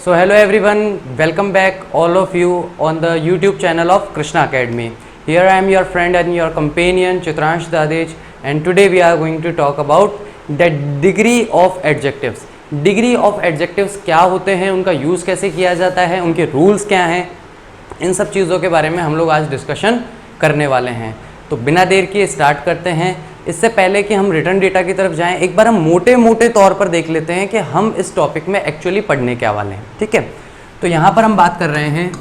So hello everyone, welcome back all of you on the YouTube channel of Krishna Academy. Here I am your friend and your companion Chitransh Dadej, and today we are going to talk about the degree of adjectives. Degree of adjectives क्या होते हैं, उनका use कैसे किया जाता है, उनके rules क्या हैं, इन सब चीज़ों के बारे में हम लोग आज डिस्कशन करने वाले हैं। तो बिना देर किए स्टार्ट करते हैं। इससे पहले कि हम रिटर्न डेटा की तरफ जाएं, एक बार हम मोटे मोटे तौर पर देख लेते हैं कि हम इस टॉपिक में एक्चुअली पढ़ने क्या वाले हैं। ठीक है, तो यहाँ पर हम बात कर रहे हैं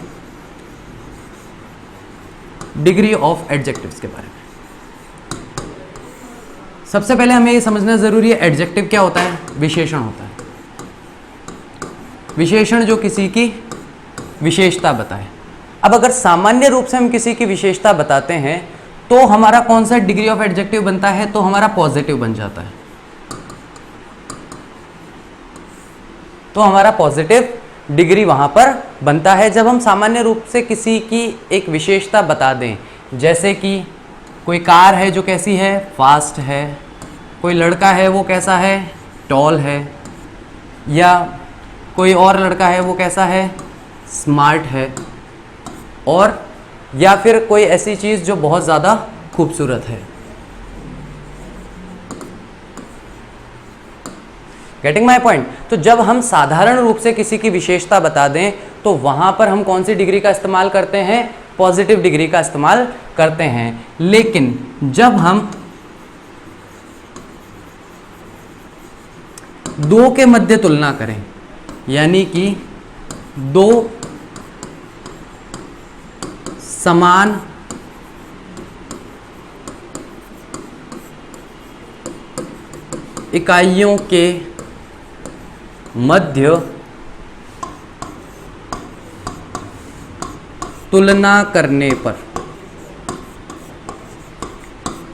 डिग्री ऑफ एडजेक्टिव्स के बारे में। सबसे पहले हमें ये समझना ज़रूरी है, एडजेक्टिव क्या होता है? विशेषण होता है। विशेषण जो किसी की विशेषता बताए। अब अगर सामान्य रूप से हम किसी की विशेषता बताते हैं तो हमारा कौन सा डिग्री ऑफ एडजेक्टिव बनता है? तो हमारा पॉजिटिव बन जाता है। तो हमारा पॉजिटिव डिग्री वहां पर बनता है जब हम सामान्य रूप से किसी की एक विशेषता बता दें। जैसे कि कोई कार है जो कैसी है? फास्ट है। कोई लड़का है वो कैसा है? टॉल है। या कोई और लड़का है वो कैसा है? स्मार्ट है। और या फिर कोई ऐसी चीज़ जो बहुत ज़्यादा खूबसूरत है। Getting my point? तो जब हम साधारण रूप से किसी की विशेषता बता दें तो वहां पर हम कौन सी डिग्री का इस्तेमाल करते हैं? पॉजिटिव डिग्री का इस्तेमाल करते हैं। लेकिन जब हम दो के मध्य तुलना करें, यानी कि दो समान इकाइयों के मध्य तुलना करने पर,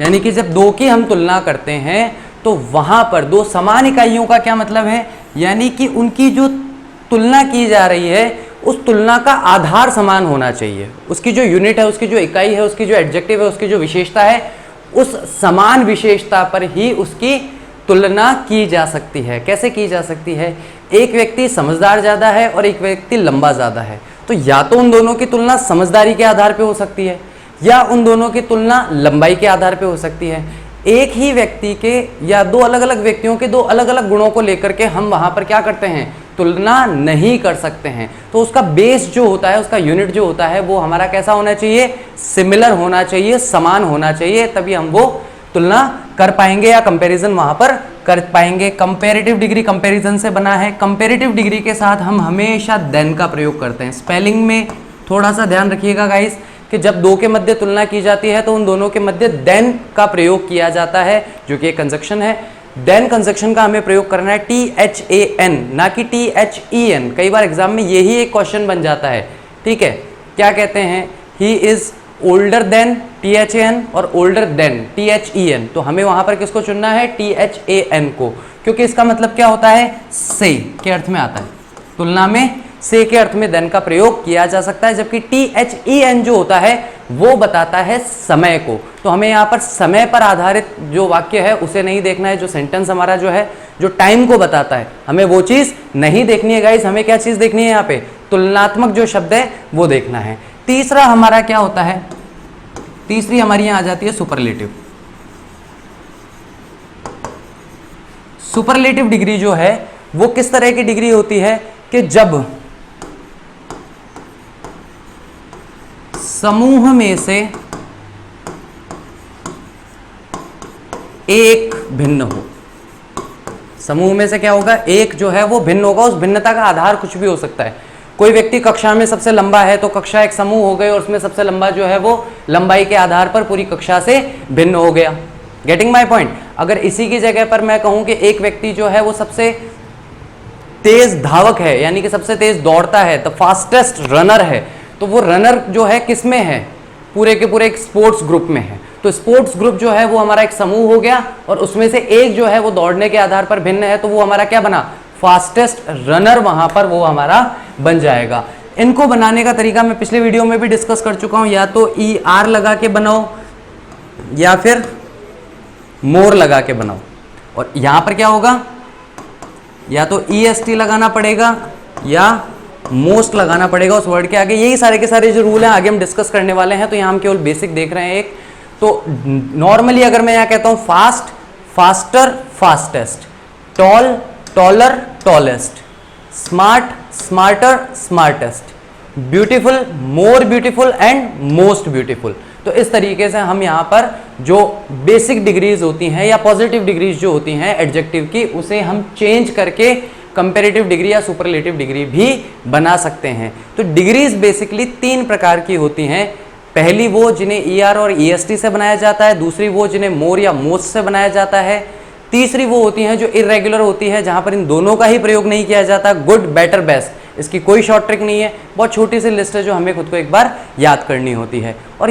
यानी कि जब दो की हम तुलना करते हैं तो वहां पर दो समान इकाइयों का क्या मतलब है? यानी कि उनकी जो तुलना की जा रही है उस तुलना का आधार समान होना चाहिए। उसकी जो यूनिट है, उसकी जो इकाई है, उसकी जो एडजेक्टिव है, उसकी जो विशेषता है, उस समान विशेषता पर ही उसकी तुलना की जा सकती है। कैसे की जा सकती है? एक व्यक्ति समझदार ज़्यादा है और एक व्यक्ति लंबा ज़्यादा है, तो या तो उन दोनों की तुलना समझदारी के आधार पर हो सकती है या उन दोनों की तुलना लंबाई के आधार पर हो सकती है। एक ही व्यक्ति के या दो अलग अलग व्यक्तियों के दो अलग अलग गुणों को लेकर के हम वहाँ पर क्या करते हैं? तुलना नहीं कर सकते हैं। तो उसका बेस जो होता है, उसका यूनिट जो होता है, वो हमारा कैसा होना चाहिए? सिमिलर होना चाहिए, समान होना चाहिए, तभी हम वो तुलना कर पाएंगे या कंपैरिजन वहां पर कर पाएंगे। कंपैरेटिव डिग्री कंपैरिजन से बना है। कंपैरेटिव डिग्री के साथ हम हमेशा देन का प्रयोग करते हैं। स्पेलिंग में थोड़ा सा ध्यान रखिएगा गाइस कि जब दो के मध्य तुलना की जाती है तो उन दोनों के मध्य देन का प्रयोग किया जाता है, जो कि एक कंजक्शन है। देन कंजक्शन का हमें प्रयोग करना है THAN, ना कि THEN। कई बार एग्जाम में यही एक क्वेश्चन बन जाता है। ठीक है, क्या कहते हैं? He is older than THAN और ओल्डर देन THEN। तो हमें वहां पर किसको चुनना है? THAN को, क्योंकि इसका मतलब क्या होता है? से के अर्थ में आता है। तुलना में से के अर्थ में देन का प्रयोग किया जा सकता है, जबकि THEN जो होता है वो बताता है समय को। तो हमें यहाँ पर समय पर आधारित जो वाक्य है उसे नहीं देखना है। जो सेंटेंस हमारा जो है, जो टाइम को बताता है, हमें वो चीज़ नहीं देखनी है गाइस। हमें क्या चीज़ देखनी है? यहाँ पे तुलनात्मक जो शब्द है वो देखना है। तीसरा हमारा क्या होता है? तीसरी हमारी यहाँ आ जाती है सुपरलेटिव। सुपरलेटिव डिग्री जो है वो किस तरह की डिग्री होती है कि जब समूह में से एक भिन्न हो। समूह में से क्या होगा? एक जो है वो भिन्न होगा। उस भिन्नता का आधार कुछ भी हो सकता है। कोई व्यक्ति कक्षा में सबसे लंबा है तो कक्षा एक समूह हो गई और उसमें सबसे लंबा जो है वो लंबाई के आधार पर पूरी कक्षा से भिन्न हो गया। Getting my point? अगर इसी की जगह पर मैं कहूं कि एक व्यक्ति जो है वो सबसे तेज धावक है, यानी कि सबसे तेज दौड़ता है, द फास्टेस्ट रनर है, तो वो रनर जो है किस में है? पूरे के पूरे एक स्पोर्ट्स ग्रुप में है। तो स्पोर्ट्स ग्रुप जो है वो हमारा एक समूह हो गया और उसमें से एक जो है वो दौड़ने के आधार पर भिन्न है, तो वो हमारा क्या बना? फास्टेस्ट रनर वहां पर वो हमारा बन जाएगा। इनको बनाने का तरीका मैं पिछले वीडियो में भी डिस्कस कर चुका हूं। या तो ER लगा के बनाओ या फिर मोर लगा के बनाओ। और यहां पर क्या होगा? या तो EST लगाना पड़ेगा या मोस्ट लगाना पड़ेगा उस वर्ड के आगे। यही सारे के सारे जो रूल हैं आगे हम डिस्कस करने वाले हैं, तो यहाँ हम केवल बेसिक देख रहे हैं एक। तो नॉर्मली अगर मैं यहाँ कहता हूँ fast, faster, fastest, tall, taller, tallest, smart, smarter, smartest, beautiful, more beautiful and most beautiful. तो इस तरीके से हम यहाँ पर जो बेसिक डिग्रीज होती हैं या पॉजिटिव डिग्रीज जो होती हैं एडजेक्टिव की, उसे हम चेंज करके कंपैरेटिव डिग्री या सुपरलेटिव डिग्री भी बना सकते हैं। तो डिग्रीज बेसिकली 3 प्रकार की होती हैं। पहली वो जिन्हें ER और EST से बनाया जाता है, दूसरी वो जिन्हें मोर या मोस्ट से बनाया जाता है, तीसरी वो होती हैं जो इरेगुलर होती है जहां पर इन दोनों का ही प्रयोग नहीं किया जाता, गुड, बेटर, बेस्ट। इसकी कोई शॉर्ट ट्रिक नहीं है, बहुत छोटी सी लिस्ट है जो हमें खुद को एक बार याद करनी होती है। और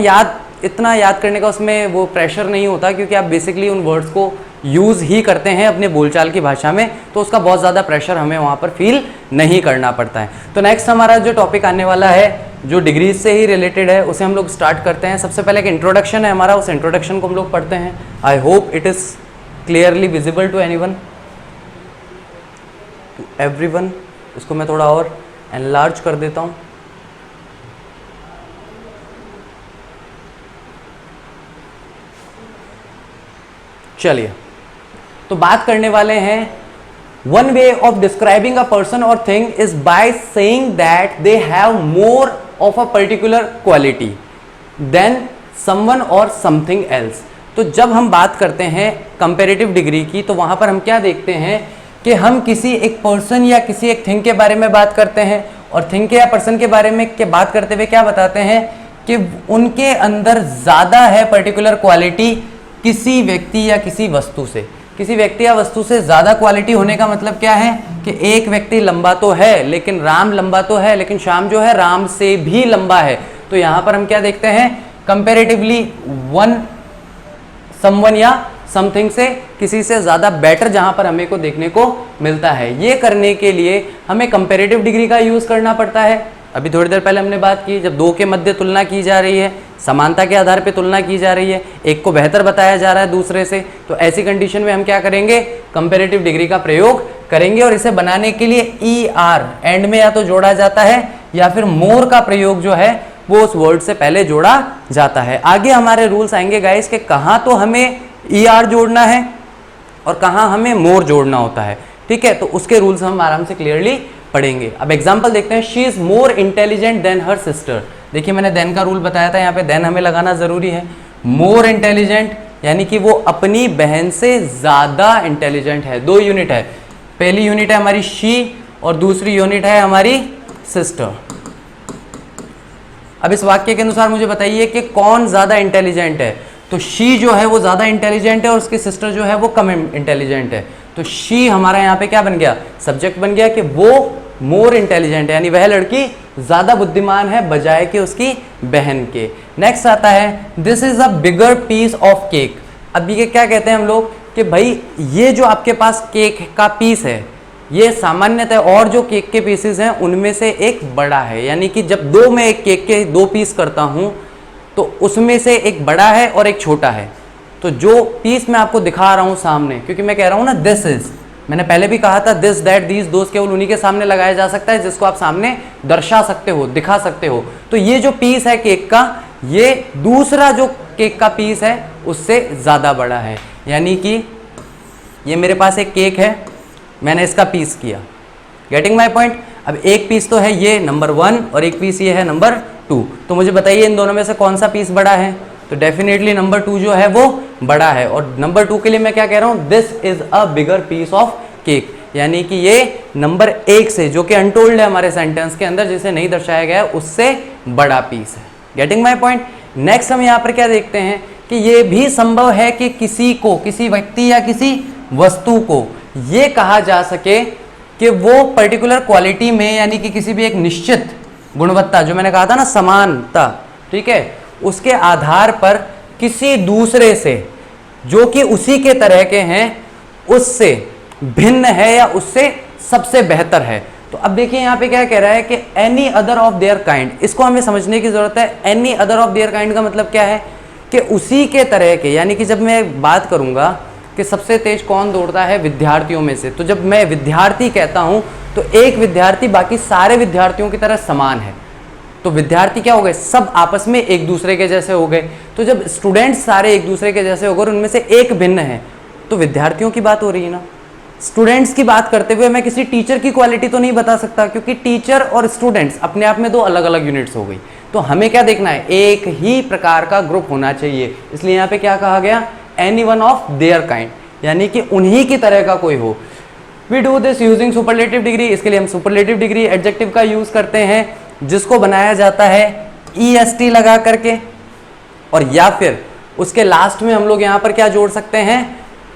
इतना याद करने का उसमें वो प्रेशर नहीं होता, क्योंकि आप बेसिकली उन वर्ड्स को यूज़ ही करते हैं अपने बोलचाल की भाषा में, तो उसका बहुत ज़्यादा प्रेशर हमें वहाँ पर फील नहीं करना पड़ता है। तो नेक्स्ट हमारा जो टॉपिक आने वाला है जो डिग्रीज से ही रिलेटेड है, उसे हम लोग स्टार्ट करते हैं। सबसे पहले एक इंट्रोडक्शन है हमारा, उस इंट्रोडक्शन को हम लोग पढ़ते हैं। I hope it is clearly visible to anyone, to everyone. इसको मैं थोड़ा और एनलार्ज कर देता हूँ। चलिए, तो बात करने वाले हैं one way of describing a person or thing is by saying that they have more of a particular quality than someone or something else. तो जब हम बात करते हैं कंपैरेटिव डिग्री की, तो वहां पर हम क्या देखते हैं कि हम किसी एक पर्सन या किसी एक थिंग के बारे में बात करते हैं, और थिंग के या पर्सन के बारे में बात करते हुए क्या बताते हैं कि उनके अंदर ज़्यादा है पर्टिकुलर क्वालिटी किसी व्यक्ति या किसी वस्तु से। किसी व्यक्ति या वस्तु से ज़्यादा क्वालिटी होने का मतलब क्या है कि एक व्यक्ति लंबा तो है, लेकिन राम लंबा तो है, लेकिन श्याम जो है राम से भी लंबा है। तो यहाँ पर हम क्या देखते हैं, कंपैरेटिवली समवन या समथिंग से किसी से ज़्यादा बेटर जहाँ पर हमें को देखने को मिलता है। ये करने के लिए हमें कंपैरेटिव डिग्री का यूज़ करना पड़ता है। अभी थोड़ी देर पहले हमने बात की, जब दो के मध्य तुलना की जा रही है, समानता के आधार पे तुलना की जा रही है, एक को बेहतर बताया जा रहा है दूसरे से, तो ऐसी कंडीशन में हम क्या करेंगे, कंपैरेटिव डिग्री का प्रयोग करेंगे। और इसे बनाने के लिए ER एंड में या तो जोड़ा जाता है या फिर मोर का प्रयोग जो है वो उस वर्ड से पहले जोड़ा जाता है। आगे हमारे रूल्स आएंगे गाइस कि कहाँ तो हमें ER जोड़ना है और कहाँ हमें मोर जोड़ना होता है। ठीक है, तो उसके रूल्स हम आराम से क्लियरली पढ़ेंगे। अब एग्जाम्पल देखते हैं। She is more intelligent then her sister. देखिए मैंने देन का रूल बताया था, यहाँ पे देन हमें लगाना जरूरी है। मोर इंटेलिजेंट यानी कि वो अपनी बहन से ज्यादा इंटेलिजेंट है। 2 यूनिट है, पहली यूनिट है हमारी शी और दूसरी यूनिट है हमारी सिस्टर। अब इस वाक्य के अनुसार मुझे बताइए कि कौन ज्यादा इंटेलिजेंट है। तो शी जो है वो ज्यादा इंटेलिजेंट है और उसकी सिस्टर जो है वो कम इंटेलिजेंट है। तो शी हमारा यहाँ पे क्या बन गया, सब्जेक्ट बन गया कि वो मोर इंटेलिजेंट है, यानी वह लड़की ज्यादा बुद्धिमान है बजाय कि उसकी बहन के। नेक्स्ट आता है this is a bigger piece of cake. अब ये क्या कहते हैं हम लोग कि भाई ये जो आपके पास केक का पीस है ये सामान्यतः और जो केक के पीसेस हैं उनमें से एक बड़ा है। यानी कि जब मैं एक केक के 2 पीस करता हूं तो उसमें से एक बड़ा है और एक छोटा है। तो जो पीस मैं आपको दिखा रहा हूं सामने, क्योंकि मैं कह रहा हूं ना दिस इज, मैंने पहले भी कहा था दिस दैट दीज दोस्त केवल उन्हीं के सामने लगाया जा सकता है जिसको आप सामने दर्शा सकते हो, दिखा सकते हो। तो ये जो पीस है केक का, ये दूसरा जो केक का पीस है उससे ज़्यादा बड़ा है। यानी कि ये मेरे पास एक केक है, मैंने इसका पीस किया, गेटिंग माई पॉइंट। अब एक पीस तो है ये नंबर 1 और एक पीस ये है नंबर 2। तो मुझे बताइए इन दोनों में से कौन सा पीस बड़ा है। तो डेफिनेटली नंबर 2 जो है वो बड़ा है। और नंबर 2 के लिए मैं क्या कह रहा हूँ, this is a bigger piece of cake, यानी कि ये नंबर 1 से, जो कि अनटोल्ड है हमारे सेंटेंस के अंदर, जिसे नहीं दर्शाया गया है, उससे बड़ा पीस है। Getting my point. नेक्स्ट हम यहाँ पर क्या देखते हैं कि ये भी संभव है कि किसी को, किसी व्यक्ति या किसी वस्तु को ये कहा जा सके कि वो पर्टिकुलर क्वालिटी में, यानी कि किसी भी एक निश्चित गुणवत्ता, जो मैंने कहा था ना समानता, ठीक है, उसके आधार पर किसी दूसरे से जो कि उसी के तरह के हैं उससे भिन्न है या उससे सबसे बेहतर है। तो अब देखिए यहाँ पे क्या कह रहा है कि any other of their kind, इसको हमें समझने की जरूरत है। Any other of their kind का मतलब क्या है कि उसी के तरह के, यानी कि जब मैं बात करूंगा कि सबसे तेज कौन दौड़ता है विद्यार्थियों में से, तो जब मैं विद्यार्थी कहता हूं तो एक विद्यार्थी बाकी सारे विद्यार्थियों की तरह समान है। तो विद्यार्थी क्या हो गए, सब आपस में एक दूसरे के जैसे हो गए। तो जब स्टूडेंट्स सारे एक दूसरे के जैसे हो गए और उनमें से एक भिन्न है, तो विद्यार्थियों की बात हो रही है ना। स्टूडेंट्स की बात करते हुए मैं किसी टीचर की क्वालिटी तो नहीं बता सकता, क्योंकि टीचर और स्टूडेंट्स अपने आप में दो अलग अलग यूनिट्स हो गई। तो हमें क्या देखना है, एक ही प्रकार का ग्रुप होना चाहिए। इसलिए यहाँ पे क्या कहा गया, any one of their kind, यानी कि उन्हीं की तरह का कोई हो। We do this using superlative degree. इसके लिए हम सुपरलेटिव डिग्री एडजेक्टिव का यूज करते हैं, जिसको बनाया जाता है EST लगा करके, और या फिर उसके लास्ट में हम लोग यहाँ पर क्या जोड़ सकते हैं,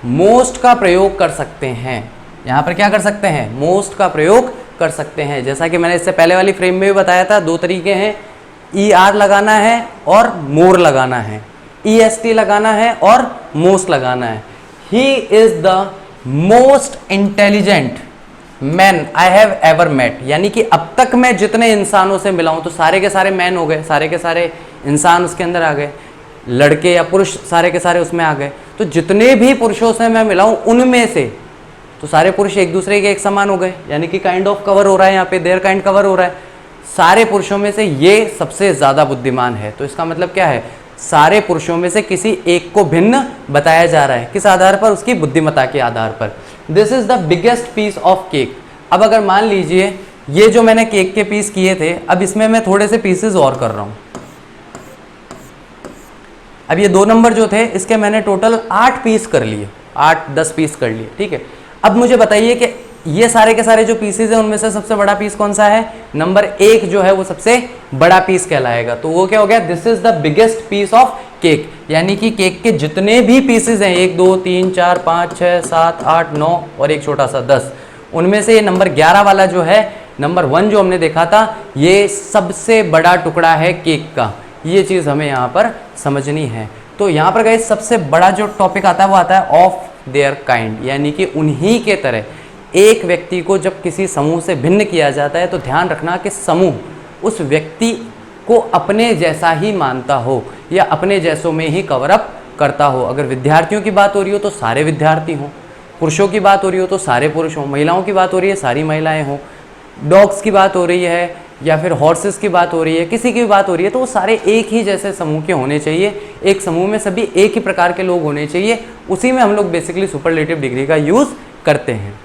मोस्ट का प्रयोग कर सकते हैं। यहाँ पर क्या कर सकते हैं, मोस्ट का प्रयोग कर सकते हैं। जैसा कि मैंने इससे पहले वाली फ्रेम में भी बताया था, दो तरीके हैं, ER लगाना है और मोर लगाना है, EST लगाना है और मोस्ट लगाना है। He is the most intelligent man I have ever met, यानी कि अब तक मैं जितने इंसानों से मिला हूं, तो सारे के सारे मैन हो गए, सारे के सारे इंसान उसके अंदर आ गए, लड़के या पुरुष सारे के सारे उसमें आ गए। तो जितने भी पुरुषों से मैं मिला हूं उनमें से तो सारे पुरुष एक दूसरे के एक समान हो गए, यानी कि काइंड ऑफ कवर हो रहा है, यहाँ पे देयर काइंड कवर हो रहा है। सारे पुरुषों में से ये सबसे ज्यादा बुद्धिमान है। तो इसका मतलब क्या है, सारे पुरुषों में से किसी एक को भिन्न बताया जा रहा है। किस आधार पर, उसकी बुद्धिमत्ता के आधार पर। This is the biggest piece of cake. अब अगर मान लीजिए ये जो मैंने केक के पीस किए थे, अब इसमें मैं थोड़े से पीसेस और कर रहा हूं। अब ये 2 नंबर जो थे, इसके मैंने टोटल 8 पीस कर लिए, 8-10 पीस कर लिए, ठीक है। अब मुझे बताइए कि ये सारे के सारे जो पीसेस हैं उनमें से सबसे बड़ा पीस कौन सा है, नंबर 1 जो है वो सबसे बड़ा पीस कहलाएगा। तो वो क्या हो गया, this is the biggest piece of cake, यानी कि केक के जितने भी पीसेस हैं, 1 2 3 4 5 6 7 8 9 और एक छोटा सा 10, उनमें से ये नंबर 11 वाला जो है, नंबर 1 जो हमने देखा था, ये सबसे बड़ा टुकड़ा है केक का। ये चीज़ हमें यहाँ पर समझनी है। तो यहाँ पर गाइस सबसे बड़ा जो टॉपिक आता है वो आता है ऑफ देयर काइंड, यानी कि उन्हीं के तरह। एक व्यक्ति को जब किसी समूह से भिन्न किया जाता है तो ध्यान रखना कि समूह उस व्यक्ति को अपने जैसा ही मानता हो या अपने जैसों में ही कवर अप करता हो। अगर विद्यार्थियों की बात हो रही हो तो सारे विद्यार्थी हों, पुरुषों की बात हो रही हो तो सारे पुरुष हों, महिलाओं की बात हो रही है सारी महिलाएं हों, डॉग्स की बात हो रही है या फिर हॉर्सेस की बात हो रही है, किसी की भी बात हो रही है, तो वो सारे एक ही जैसे समूह के होने चाहिए। एक समूह में सभी एक ही प्रकार के लोग होने चाहिए। उसी में हम लोग बेसिकली सुपरलेटिव डिग्री का यूज़ करते हैं।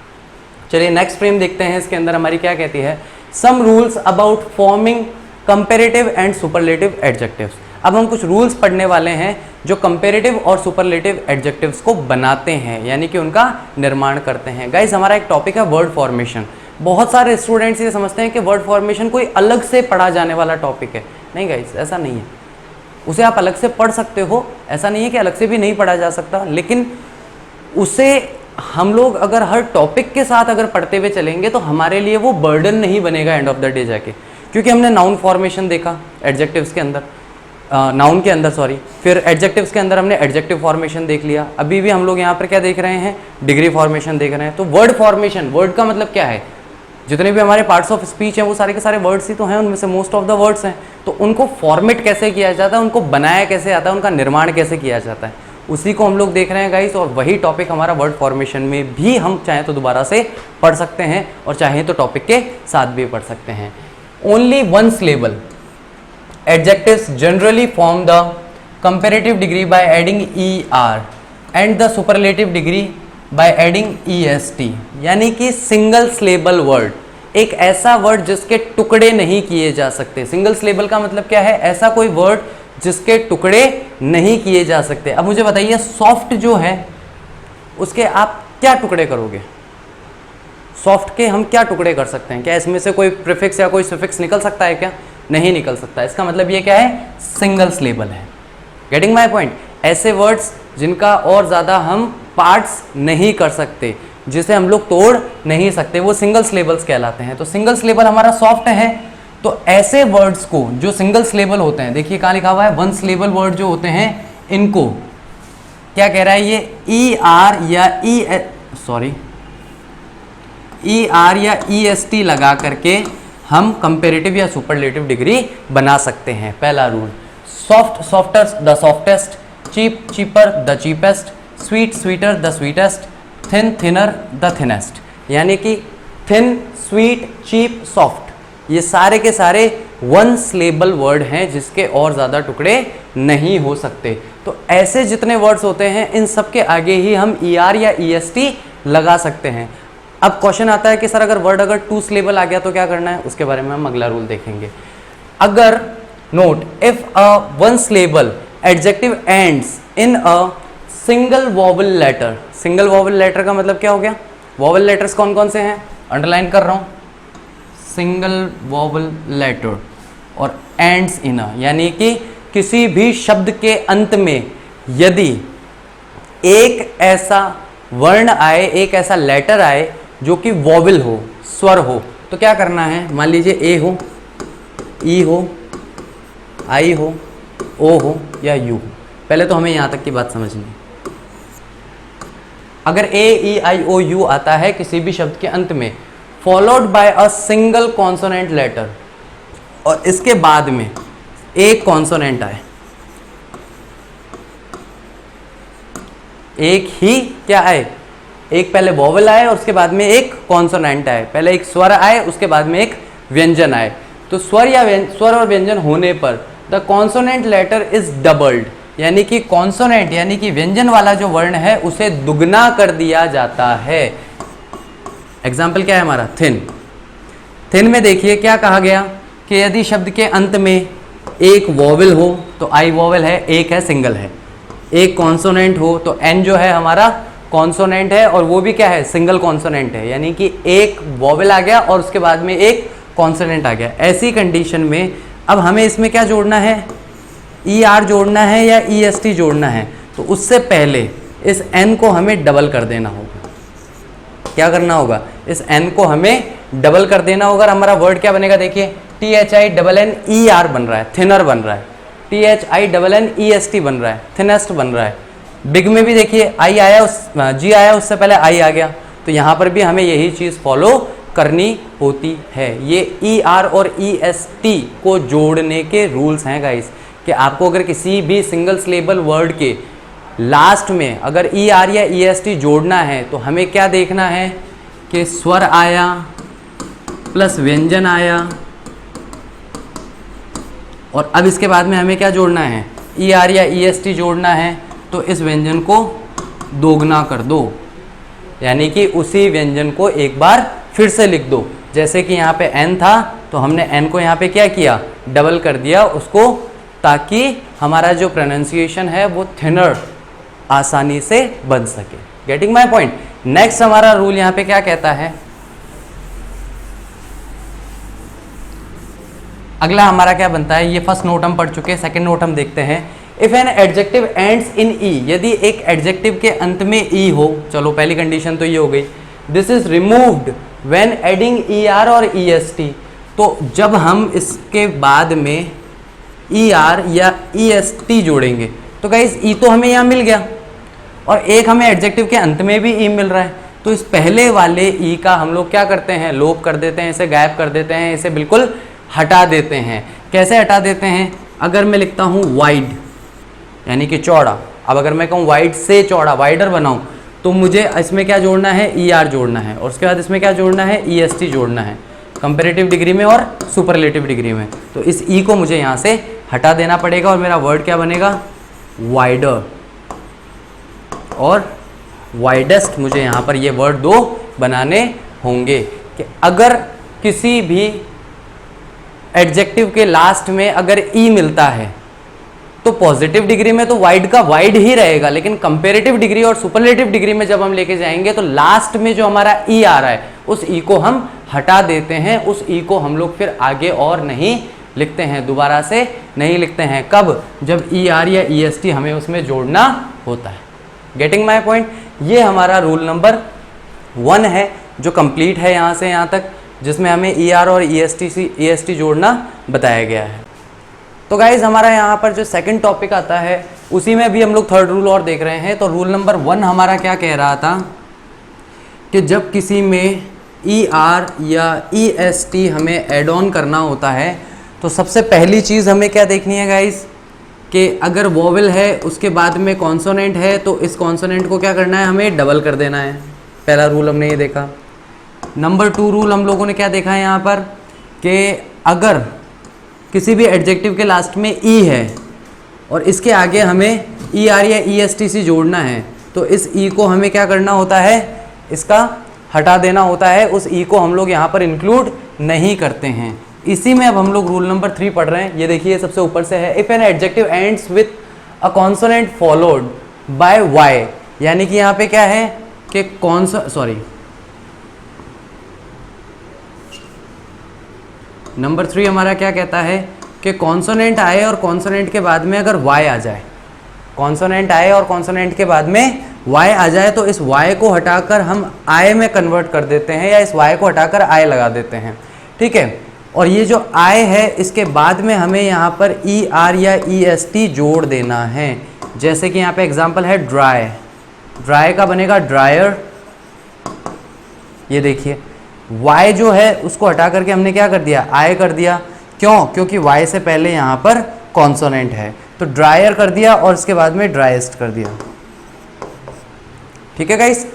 चलिए नेक्स्ट फ्रेम देखते हैं। इसके अंदर हमारी क्या कहती है, some rules about forming comparative and superlative adjectives. अब हम कुछ रूल्स पढ़ने वाले हैं जो कंपेरेटिव और सुपरलेटिव एडजेक्टिव्स को बनाते हैं, यानी कि उनका निर्माण करते हैं। गाइज हमारा एक टॉपिक है वर्ड फॉर्मेशन। बहुत सारे स्टूडेंट्स ये समझते हैं कि वर्ड फॉर्मेशन कोई अलग से पढ़ा जाने वाला टॉपिक है। नहीं गाइज, ऐसा नहीं है। उसे आप अलग से पढ़ सकते हो, ऐसा नहीं है कि अलग से भी नहीं पढ़ा जा सकता, लेकिन उसे हम लोग अगर हर टॉपिक के साथ अगर पढ़ते हुए चलेंगे तो हमारे लिए वो बर्डन नहीं बनेगा एंड ऑफ द डे जाके। क्योंकि हमने नाउन फॉर्मेशन देखा एडजेक्टिव्स के अंदर, नाउन के अंदर सॉरी, फिर एडजेक्टिव्स के अंदर हमने एडजेक्टिव फॉर्मेशन देख लिया। अभी भी हम लोग यहाँ पर क्या देख रहे हैं, डिग्री फॉर्मेशन देख रहे हैं। तो वर्ड फॉर्मेशन, वर्ड का मतलब क्या है, जितने भी हमारे पार्ट्स ऑफ स्पीच हैं वो सारे के सारे वर्ड्स ही तो हैं, उनमें से मोस्ट ऑफ द वर्ड्स हैं। तो उनको फॉर्मेट कैसे किया जाता है, उनको बनाया कैसे जाता है, उनका निर्माण कैसे किया जाता है, उसी को हम लोग देख रहे हैं गाइस। और वही टॉपिक हमारा वर्ड फॉर्मेशन में भी हम चाहें तो दोबारा से पढ़ सकते हैं और चाहें तो टॉपिक के साथ भी पढ़ सकते हैं। Only one syllable adjectives generally form the comparative degree by adding er and the superlative degree by adding est, यानी कि सिंगल सिलेबल वर्ड, एक ऐसा वर्ड जिसके टुकड़े नहीं किए जा सकते। सिंगल सिलेबल का मतलब क्या है, ऐसा कोई वर्ड जिसके टुकड़े नहीं किए जा सकते। अब मुझे बताइए सॉफ्ट जो है उसके आप क्या टुकड़े करोगे, सॉफ्ट के हम क्या टुकड़े कर सकते हैं, क्या इसमें से कोई प्रीफिक्स या कोई सफिक्स निकल सकता है क्या, नहीं निकल सकता। इसका मतलब ये क्या है, सिंगल सिलेबल है। Getting my point. ऐसे वर्ड्स जिनका और ज़्यादा हम पार्ट्स नहीं कर सकते, जिसे हम लोग तोड़ नहीं सकते, वो सिंगल सिलेबल्स कहलाते हैं। तो सिंगल सिलेबल हमारा सॉफ्ट है। तो ऐसे वर्ड्स को जो सिंगल सिलेबल होते हैं, देखिए कहाँ लिखा हुआ है, वन सिलेबल वर्ड जो होते हैं इनको क्या कह रहा है, ये ई आर या ई एस टी लगा करके हम कंपेरेटिव या सुपरलेटिव डिग्री बना सकते हैं। पहला rule, soft softer the softest, cheap cheaper the cheapest, sweet sweeter the sweetest, thin thinner the thinnest, यानी कि थिन, स्वीट, चीप, सॉफ्ट, ये सारे के सारे वन सिलेबल वर्ड हैं जिसके और ज़्यादा टुकड़े नहीं हो सकते। तो ऐसे जितने वर्ड्स होते हैं इन सब के आगे ही हम ER या EST लगा सकते हैं। अब क्वेश्चन आता है कि सर अगर वर्ड अगर 2 सिलेबल आ गया तो क्या करना है, उसके बारे में हम अगला रूल देखेंगे। अगर note, if a one syllable adjective ends in a single vowel letter, single vowel letter का मतलब क्या हो गया, वॉवल लेटर्स कौन कौन से हैं, अंडरलाइन कर रहा हूं, सिंगल वॉवल लेटर और एंड्स इन अ, यानी कि किसी भी शब्द के अंत में यदि एक ऐसा वर्ण आए, एक ऐसा लेटर आए जो कि वॉवल हो, स्वर हो, तो क्या करना है, मान लीजिए ए हो, ई हो, आई हो, ओ हो या यू हो। पहले तो हमें यहां तक की बात समझनी है। अगर ए, ई, आई, ओ, यू आता है किसी भी शब्द के अंत में followed by a single consonant letter और इसके बाद में एक कॉन्सोनेंट आए, एक ही क्या आए, एक पहले वॉवल आए और उसके बाद में एक कॉन्सोनेंट आए, पहले एक स्वर आए उसके बाद में एक व्यंजन आए। तो स्वर और व्यंजन होने पर the consonant letter is doubled, यानी कि कॉन्सोनेंट यानी कि व्यंजन वाला जो वर्ण है उसे दुगना कर दिया जाता है। एग्जाम्पल क्या है हमारा, थिन। थिन में देखिए क्या कहा गया कि यदि शब्द के अंत में एक वॉवल हो तो आई वॉवल है, एक है सिंगल है, एक कॉन्सोनेंट हो तो एन जो है हमारा कॉन्सोनेंट है और वो भी क्या है, सिंगल कॉन्सोनेंट है, यानी कि एक वॉवल आ गया और उसके बाद में एक कॉन्सोनेंट आ गया। ऐसी कंडीशन में अब हमें इसमें क्या जोड़ना है, ER जोड़ना है या EST जोड़ना है, तो उससे पहले इस N को हमें डबल कर देना होगा। क्या करना होगा, इस N को हमें डबल कर देना होगा और हमारा वर्ड क्या बनेगा, देखिए THINNER बन रहा है, थिनर बन रहा है, THINNEST बन रहा है, थिनेस्ट बन रहा है। बिग में भी देखिए आई आया, G आया, उससे पहले आई आ गया, तो यहाँ पर भी हमें यही चीज़ फॉलो करनी होती है। ये ER और EST को जोड़ने के रूल्स हैं गाइस, कि आपको अगर किसी भी सिंगल सिलेबल वर्ड के लास्ट में अगर ER या EST जोड़ना है तो हमें क्या देखना है कि स्वर आया प्लस व्यंजन आया और अब इसके बाद में हमें क्या जोड़ना है, ER या EST जोड़ना है, तो इस व्यंजन को दोगुना कर दो, यानी कि उसी व्यंजन को एक बार फिर से लिख दो। जैसे कि यहाँ पे N था तो हमने N को यहाँ पे क्या किया, डबल कर दिया उसको, ताकि हमारा जो प्रोनाउंसिएशन है वो थिनर आसानी से बन सके। Getting my point. नेक्स्ट हमारा रूल यहाँ पे क्या कहता है, अगला हमारा क्या बनता है, ये फर्स्ट नोट हम पढ़ चुके हैं, सेकंड नोट हम देखते हैं। If an adjective ends in E, यदि एक एडजेक्टिव के अंत में ई हो, चलो पहली कंडीशन तो ये हो गई, this is removed when adding ER और EST, तो जब हम इसके बाद में ER या EST जोड़ेंगे तो गाइस ई तो हमें यहाँ मिल गया और एक हमें एडजेक्टिव के अंत में भी ई मिल रहा है, तो इस पहले वाले ई का हम लोग क्या करते हैं, लोप कर देते हैं, इसे गायब कर देते हैं, इसे बिल्कुल हटा देते हैं। कैसे हटा देते हैं, अगर मैं लिखता हूँ वाइड यानी कि चौड़ा, अब अगर मैं कहूँ वाइड से चौड़ा, वाइडर बनाऊँ, तो मुझे इसमें क्या जोड़ना है, ER जोड़ना है और उसके बाद इसमें क्या जोड़ना है, EST जोड़ना है, कंपैरेटिव डिग्री में और सुपरलेटिव डिग्री में। तो इस ई को मुझे यहाँ से हटा देना पड़ेगा और मेरा वर्ड क्या बनेगा, वाइडर और वाइडेस्ट। मुझे यहाँ पर ये वर्ड दो बनाने होंगे कि अगर किसी भी एडजेक्टिव के लास्ट में अगर ई मिलता है तो पॉजिटिव डिग्री में तो वाइड का वाइड ही रहेगा, लेकिन कंपैरेटिव डिग्री और सुपरलेटिव डिग्री में जब हम लेके जाएंगे तो लास्ट में जो हमारा ई आ रहा है उस ई को हम हटा देते हैं, उस ई को हम लोग फिर आगे और नहीं लिखते हैं, दोबारा से नहीं लिखते हैं। कब, जब ER या EST हमें उसमें जोड़ना होता है। Getting my point. ये हमारा रूल नंबर 1 है जो कंप्लीट है यहाँ से यहाँ तक, जिसमें हमें ER और EST जोड़ना बताया गया है। तो गाइज हमारा यहाँ पर जो सेकंड टॉपिक आता है उसी में भी हम लोग थर्ड रूल और देख रहे हैं। तो रूल नंबर 1 हमारा क्या कह रहा था कि जब किसी में ER या EST हमें ऐड ऑन करना होता है तो सबसे पहली चीज़ हमें क्या देखनी है गाइज, कि अगर वोवेल है उसके बाद में कॉन्सोनेंट है तो इस कॉन्सोनेंट को क्या करना है, हमें डबल कर देना है। पहला रूल हमने ये देखा। नंबर 2 रूल हम लोगों ने क्या देखा है यहाँ पर कि अगर किसी भी एडजेक्टिव के लास्ट में ई है और इसके आगे हमें ई आर या ई एस टी सी जोड़ना है तो इस ई को हमें क्या करना होता है, इसका हटा देना होता है, उस ई को हम लोग यहाँ पर इंक्लूड नहीं करते हैं। इसी में अब हम लोग रूल नंबर 3 पढ़ रहे हैं। ये देखिए सबसे ऊपर से है, if an adjective ends with a consonant followed by Y, यानी कि यहाँ पे क्या है कि नंबर 3 हमारा क्या कहता है कि कॉन्सोनेंट आए और कॉन्सोनेंट के बाद में अगर वाई आ जाए, कॉन्सोनेंट आए और कॉन्सोनेंट के बाद में वाई आ जाए तो इस वाई को हटाकर हम आई में कन्वर्ट कर देते हैं या इस वाई को हटाकर आई लगा देते हैं, ठीक है। और ये जो आई है इसके बाद में हमें यहाँ पर ई आर या ई एस टी जोड़ देना है। जैसे कि यहाँ पे एग्जांपल है ड्राई, ड्राई का बनेगा ड्रायर। ये देखिए वाई जो है उसको हटा करके हमने क्या कर दिया, आई कर दिया। क्यों? क्योंकि वाई से पहले यहाँ पर कॉन्सोनेंट है, तो ड्रायर कर दिया और इसके बाद में ड्राइस्ट कर दिया, ठीक है गाइस।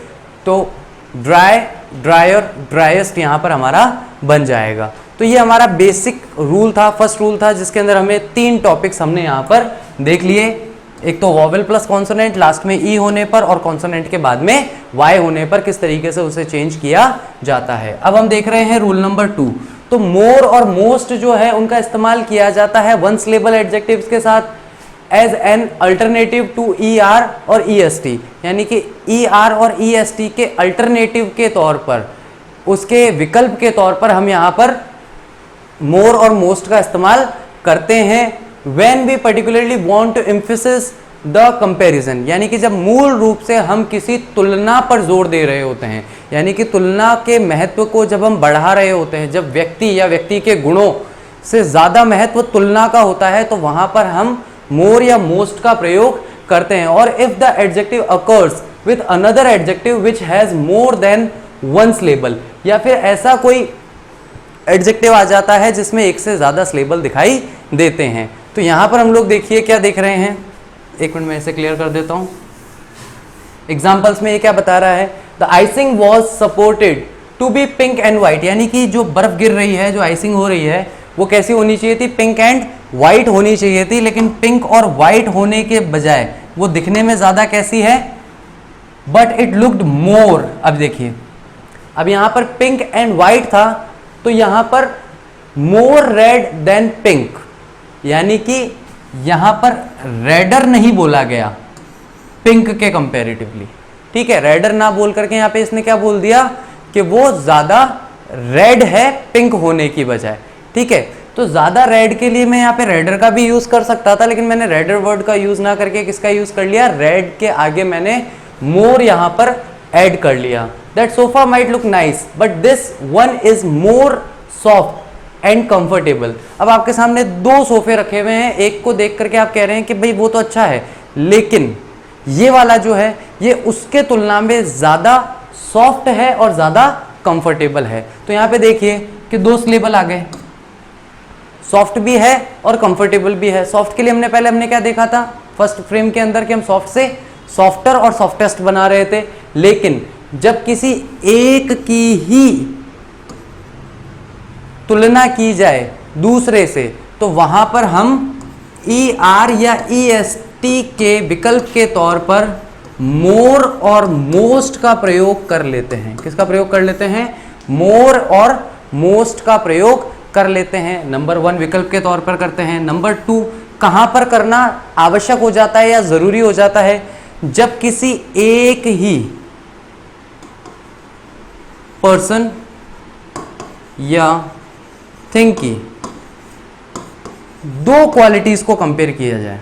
तो ड्राई, ड्रायर, ड्राइस्ट यहाँ पर हमारा बन जाएगा। तो ये हमारा बेसिक रूल था, फर्स्ट रूल था, जिसके अंदर हमें 3 टॉपिक्स हमने यहाँ पर देख लिए। एक तो वॉवेल प्लस कॉन्सोनेंट लास्ट में ई होने पर और कॉन्सोनेंट के बाद में वाई होने पर किस तरीके से उसे चेंज किया जाता है। अब हम देख रहे हैं रूल नंबर 2। तो मोर और मोस्ट जो है उनका इस्तेमाल किया जाता है वन सिलेबल एडजेक्टिव्स के साथ as an alternative to E R और ई एस टी, यानी कि ई आर और ई एस टी के अल्टरनेटिव के तौर पर, उसके विकल्प के तौर पर हम यहाँ पर मोर और मोस्ट का इस्तेमाल करते हैं when we particularly want to emphasize the comparison, यानी कि जब मूल रूप से हम किसी तुलना पर जोर दे रहे होते हैं, यानी कि तुलना के महत्व को जब हम बढ़ा रहे होते हैं, जब व्यक्ति या व्यक्ति के गुणों से ज़्यादा महत्व तुलना का होता है तो वहाँ पर हम मोर या मोस्ट का प्रयोग करते हैं। और if the adjective occurs with another adjective which has more than one syllable, या फिर ऐसा कोई एडजेक्टिव आ जाता है जिसमें एक से ज़्यादा सिलेबल दिखाई देते हैं। तो यहाँ पर हम लोग देखिए क्या देख रहे हैं, एक मिनट में इसे क्लियर कर देता हूँ। एग्जाम्पल्स में ये क्या बता रहा है, the icing was supported to be pink and white, यानी कि जो बर्फ गिर रही है, जो आइसिंग हो रही है वो कैसी होनी चाहिए थी, पिंक एंड वाइट होनी चाहिए थी। लेकिन पिंक और वाइट होने के बजाय वो दिखने में ज़्यादा कैसी है, बट इट लुक्ड मोर। अब देखिए, अब यहाँ पर पिंक एंड वाइट था तो यहाँ पर मोर रेड देन पिंक, यानी कि यहां पर रेडर नहीं बोला गया पिंक के कंपैरेटिवली, ठीक है। रेडर ना बोल करके यहां पे इसने क्या बोल दिया कि वो ज्यादा रेड है पिंक होने की बजाय, ठीक है। तो ज्यादा रेड के लिए मैं यहाँ पे रेडर का भी यूज कर सकता था, लेकिन मैंने रेडर वर्ड का यूज ना करके किसका यूज कर लिया, रेड के आगे मैंने मोर यहां पर ऐड कर लिया। That sofa might look nice but this one is more soft and comfortable. अब आपके सामने 2 सोफे रखे हुए हैं, एक को देख करके आप कह रहे हैं कि भाई वो तो अच्छा है, लेकिन ये वाला जो है ये उसके तुलना में ज़्यादा सॉफ्ट है और ज़्यादा कंफर्टेबल है। तो यहाँ पे देखिए कि 2 सिलेबल आ गए, सॉफ्ट भी है और कंफर्टेबल भी है। सॉफ्ट के लिए हमने क्या देखा था फर्स्ट फ्रेम के अंदर कि हम सॉफ्ट से सॉफ्टर और सॉफ्टेस्ट बना रहे थे, लेकिन जब किसी एक की ही तुलना की जाए दूसरे से तो वहां पर हम ई आर या ई एस टी के विकल्प के तौर पर मोर और मोस्ट का प्रयोग कर लेते हैं। किसका प्रयोग कर लेते हैं, मोर और मोस्ट का प्रयोग कर लेते हैं। नंबर 1 विकल्प के तौर पर करते हैं। नंबर 2 कहां पर करना आवश्यक हो जाता है या जरूरी हो जाता है, जब किसी एक ही पर्सन या थिंग की 2 क्वालिटीज को कंपेयर किया जाए।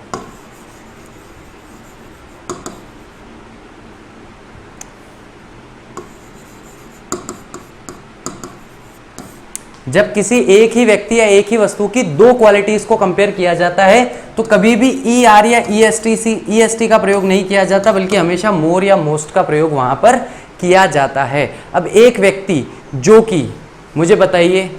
जब किसी एक ही व्यक्ति या एक ही वस्तु की 2 क्वालिटीज को कंपेयर किया जाता है तो कभी भी ई आर या ई एस टी का प्रयोग नहीं किया जाता, बल्कि हमेशा मोर या मोस्ट का प्रयोग वहां पर किया जाता है। अब एक व्यक्ति जो कि, मुझे बताइए,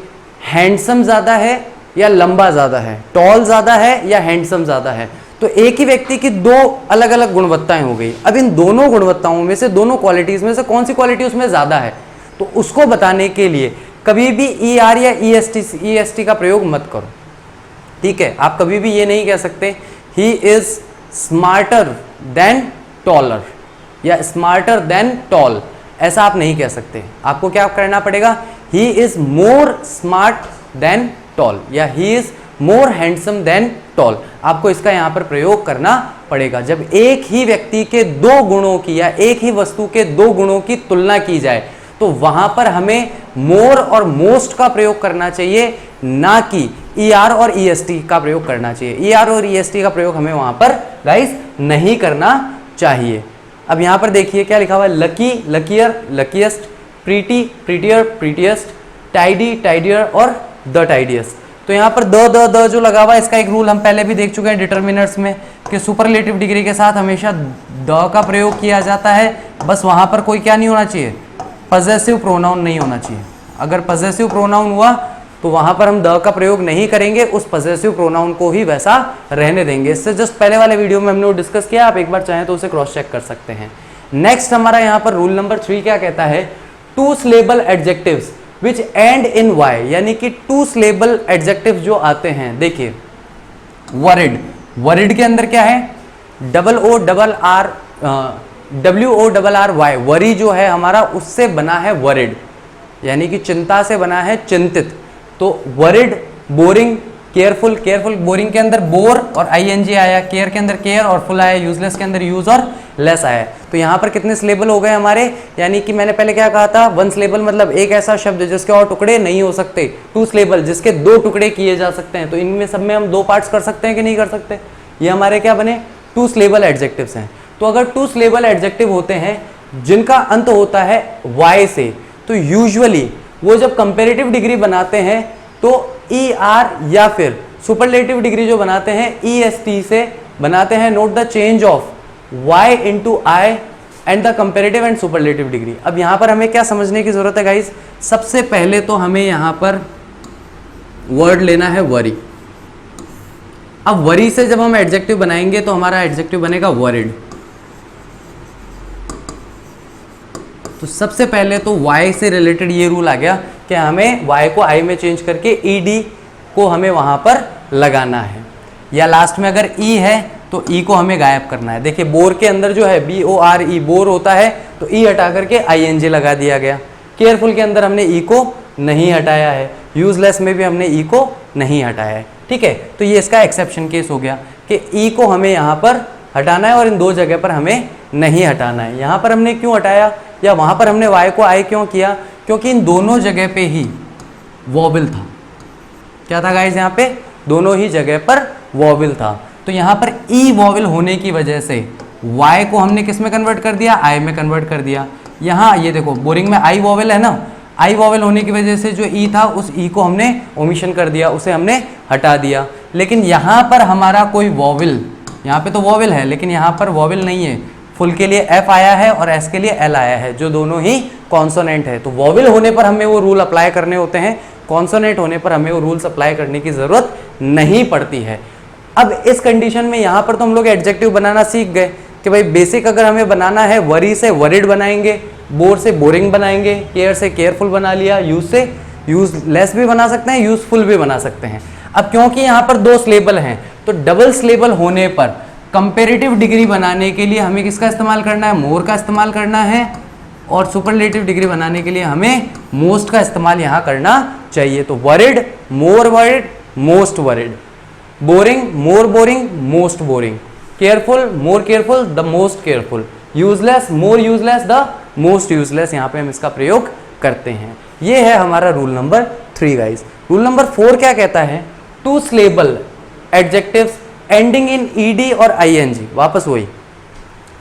हैंडसम ज़्यादा है या लंबा ज़्यादा है, टॉल ज़्यादा है या हैंडसम ज़्यादा है, तो एक ही व्यक्ति की 2 अलग अलग गुणवत्ताएं हो गई। अब इन दोनों गुणवत्ताओं में से, दोनों क्वालिटीज़ में से कौन सी क्वालिटी उसमें ज़्यादा है, तो उसको बताने के लिए कभी भी ER या EST का प्रयोग मत करो, ठीक है। आप कभी भी ये नहीं कह सकते he is smarter than taller या स्मार्टर देन टॉल, ऐसा आप नहीं कह सकते। आपको क्या करना पड़ेगा, he is more smart than tall या he is more handsome than tall, आपको इसका यहां पर प्रयोग करना पड़ेगा। जब एक ही व्यक्ति के दो गुणों की या एक ही वस्तु के दो गुणों की तुलना की जाए तो वहां पर हमें मोर और मोस्ट का प्रयोग करना चाहिए, ना कि ER और EST का प्रयोग करना चाहिए। ER और EST का प्रयोग हमें वहां पर गाइस नहीं करना चाहिए। अब यहां पर देखिए क्या लिखा हुआ है, lucky, luckier, luckiest, pretty, prettier, prettiest, tidy, tidier और द टाइडिएस्ट। तो यहाँ पर द जो लगा हुआ है, इसका एक रूल हम पहले भी देख चुके हैं डिटर्मिनर्स में कि सुपरलेटिव डिग्री के साथ हमेशा द का प्रयोग किया जाता है। बस वहां पर कोई क्या नहीं होना चाहिए, पजेसिव प्रोनाउन नहीं होना चाहिए। अगर पजेसिव प्रोनाउन हुआ तो वहां पर हम द का प्रयोग नहीं करेंगे, उस पजेसिव प्रोनाउन को ही वैसा रहने देंगे। इससे जस्ट पहले वाले वीडियो में हमने डिस्कस किया, आप एक बार चाहें तो उसे क्रॉस चेक कर सकते हैं। नेक्स्ट हमारा यहाँ पर रूल नंबर 3 क्या कहता है, two syllable adjectives which end in Y, यानी कि टू सिलेबल एडजेक्टिव जो आते हैं। देखिए वरिड, वरिड के अंदर क्या है, WORRY, वरी जो है हमारा उससे बना है वरिड, यानी कि चिंता से बना है चिंतित। तो worried, boring, careful, careful, boring के अंदर बोर और ING आया, केयर के अंदर केयर और फुल आया, यूजलेस के अंदर यूज और लेस आया। तो यहाँ पर कितने सिलेबल हो गए हमारे, यानी कि मैंने पहले क्या कहा था, वन सिलेबल मतलब एक ऐसा शब्द जिसके और टुकड़े नहीं हो सकते, टू सिलेबल जिसके दो टुकड़े किए जा सकते हैं। तो इनमें सब में हम दो पार्ट्स कर सकते हैं कि नहीं कर सकते, ये हमारे क्या बने, टू सिलेबल एडजेक्टिव्स हैं। तो अगर टू सिलेबल एडजेक्टिव होते हैं जिनका अंत होता है वाई से, तो यूजुअली वो जब कंपेरेटिव डिग्री बनाते हैं तो ER या फिर सुपरलेटिव डिग्री जो बनाते हैं EST से बनाते हैं। Note the change of Y into I and the comparative and superlative degree. अब यहां पर हमें क्या समझने की जरूरत है गाइस, सबसे पहले तो हमें यहां पर वर्ड लेना है वरी। अब वरी से जब हम एडजेक्टिव बनाएंगे तो हमारा एडजेक्टिव बनेगा वरिड। तो सबसे पहले तो Y से रिलेटेड ये रूल आ गया कि हमें Y को I में चेंज करके ED को हमें वहां पर लगाना है, या लास्ट में अगर E है तो E को हमें गायब करना है। देखिए बोर के अंदर जो है BORE बोर होता है तो E हटा करके ING लगा दिया गया। केयरफुल के अंदर हमने E को नहीं हटाया है, यूजलेस में भी हमने E को नहीं हटाया है, ठीक है। तो ये इसका एक्सेप्शन केस हो गया कि E को हमें यहाँ पर हटाना है और इन दो जगह पर हमें नहीं हटाना है। यहाँ पर हमने क्यों हटाया या वहाँ पर हमने Y को I क्यों किया, क्योंकि इन दोनों जगह पे ही वॉवेल था। क्या था गाइस, यहाँ पे दोनों ही जगह पर वॉवेल था। तो यहाँ पर E वॉवेल होने की वजह से Y को हमने किस में कन्वर्ट कर दिया, I में कन्वर्ट कर दिया। यहाँ ये देखो बोरिंग में I वॉवेल है ना, I वॉवेल होने की वजह से जो E था उस E को हमने ओमिशन कर दिया, उसे हमने हटा दिया। लेकिन यहाँ पर हमारा कोई वॉवेल, यहाँ पे तो वॉवेल है लेकिन यहाँ पर वॉवेल नहीं है। फुल के लिए F आया है और S के लिए L आया है, जो दोनों ही कॉन्सोनेंट है। तो वॉवेल होने पर हमें वो रूल अप्लाई करने होते हैं, कॉन्सोनेंट होने पर हमें वो रूल्स अप्लाई करने की जरूरत नहीं पड़ती है। अब इस कंडीशन में यहाँ पर तो हम लोग एडजेक्टिव बनाना सीख गए कि भाई बेसिक अगर हमें बनाना है, वरी से वरिड बनाएंगे, बोर से बोरिंग बनाएंगे, केयर से केयरफुल बना लिया, यूज से यूजलेस भी बना सकते हैं, यूजफुल भी बना सकते हैं। अब क्योंकि यहाँ पर दो सिलेबल हैं तो डबल सिलेबल होने पर कंपेरेटिव डिग्री बनाने के लिए हमें किसका इस्तेमाल करना है, मोर का इस्तेमाल करना है, और सुपरलेटिव डिग्री बनाने के लिए हमें मोस्ट का इस्तेमाल यहाँ करना चाहिए। तो worried, more worried, most worried, boring, more boring, most boring, careful, more careful, the most careful, useless, more useless, the most useless, यहाँ पे हम इसका प्रयोग करते हैं। ये है हमारा rule number 3 guys. Rule number 4 क्या कहता है, two syllable adjectives ending in ED और ING, वापस वही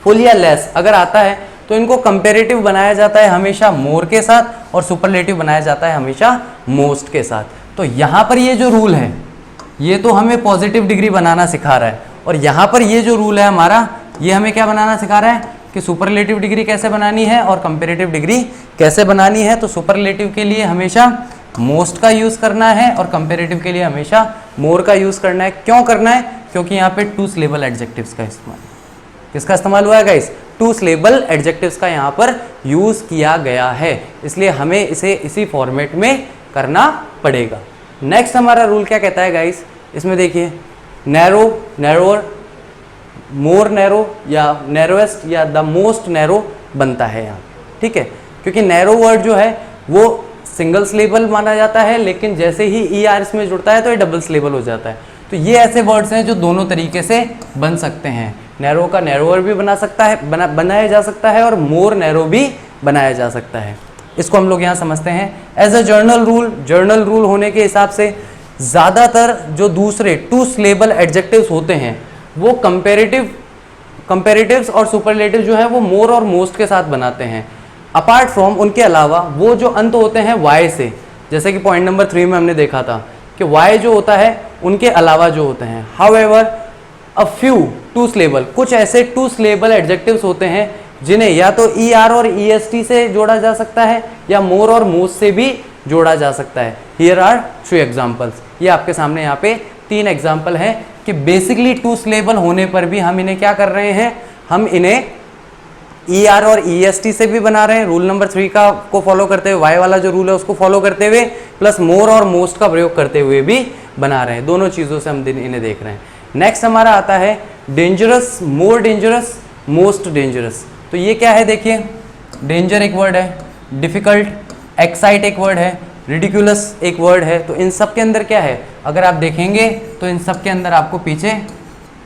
फुल या लेस अगर आता है तो इनको कंपेरेटिव बनाया जाता है हमेशा मोर के साथ और सुपरलेटिव बनाया जाता है हमेशा मोस्ट के साथ। तो यहाँ पर ये जो रूल है ये तो हमें पॉजिटिव डिग्री बनाना सिखा रहा है, और यहाँ पर ये जो रूल है हमारा ये हमें क्या बनाना सिखा रहा है कि सुपरलेटिव डिग्री कैसे बनानी है और कंपेरेटिव डिग्री कैसे बनानी है। तो सुपरलेटिव के लिए हमेशा मोस्ट का यूज करना है और कंपेरेटिव के लिए हमेशा मोर का यूज करना है। क्यों करना है, क्योंकि यहाँ पे टू सिलेबल एडजेक्टिव्स का इस्तेमाल। किसका इस्तेमाल हुआ है गाइस? टू सिलेबल एडजेक्टिव्स का यहाँ पर यूज किया गया है, इसलिए हमें इसे इसी फॉर्मेट में करना पड़ेगा। नेक्स्ट हमारा रूल क्या कहता है गाइस? इसमें देखिए नैरो, नैरोअर, मोर नैरो या नैरोएस्ट या द मोस्ट नैरो बनता है यहाँ, ठीक है, क्योंकि नैरो वर्ड जो है वो सिंगल सिलेबल माना जाता है, लेकिन जैसे ही ई आर इसमें जुड़ता है तो ये डबल सिलेबल हो जाता है। तो ये ऐसे वर्ड्स हैं जो दोनों तरीके से बन सकते हैं। नैरो का नैरोअर भी बना सकता है, बनाया जा सकता है, और मोर नैरो भी बनाया जा सकता है। इसको हम लोग यहाँ समझते हैं एज अ जर्नल रूल होने के हिसाब से ज़्यादातर जो दूसरे टू सिलेबल एडजेक्टिव्स होते हैं वो कंपेरेटिव्स और सुपरलेटिव जो है वो मोर और मोस्ट के साथ बनाते हैं। अपार्ट फ्रॉम उनके अलावा वो जो अंत होते हैं वाई से, जैसे कि पॉइंट नंबर 3 में हमने देखा था कि वाई जो होता है उनके अलावा जो होते हैं। However a few two syllable, कुछ ऐसे टू सिलेबल एडजेक्टिव्स होते हैं जिन्हें या तो ई आर और ई एस टी से जोड़ा जा सकता है या मोर और मोस्ट से भी जोड़ा जा सकता है। Here are 3 examples. ये आपके सामने यहाँ पे 3 एग्जाम्पल हैं कि बेसिकली टू सिलेबल होने पर भी हम इन्हें क्या कर रहे हैं, हम इन्हें ई आर और ई एस टी से भी बना रहे हैं, रूल नंबर 3 का को फॉलो करते हुए, वाई वाला जो रूल है उसको फॉलो करते हुए, प्लस मोर और मोस्ट का प्रयोग करते हुए भी बना रहे हैं। दोनों चीज़ों से हम इन्हें देख रहे हैं। नेक्स्ट हमारा आता है dangerous, more dangerous, most dangerous. तो ये क्या है देखिए, डेंजर एक वर्ड है, डिफिकल्ट, एक्साइट एक वर्ड है, रिडिकुलस एक वर्ड है। तो इन सब के अंदर क्या है, अगर आप देखेंगे तो इन सब के अंदर आपको पीछे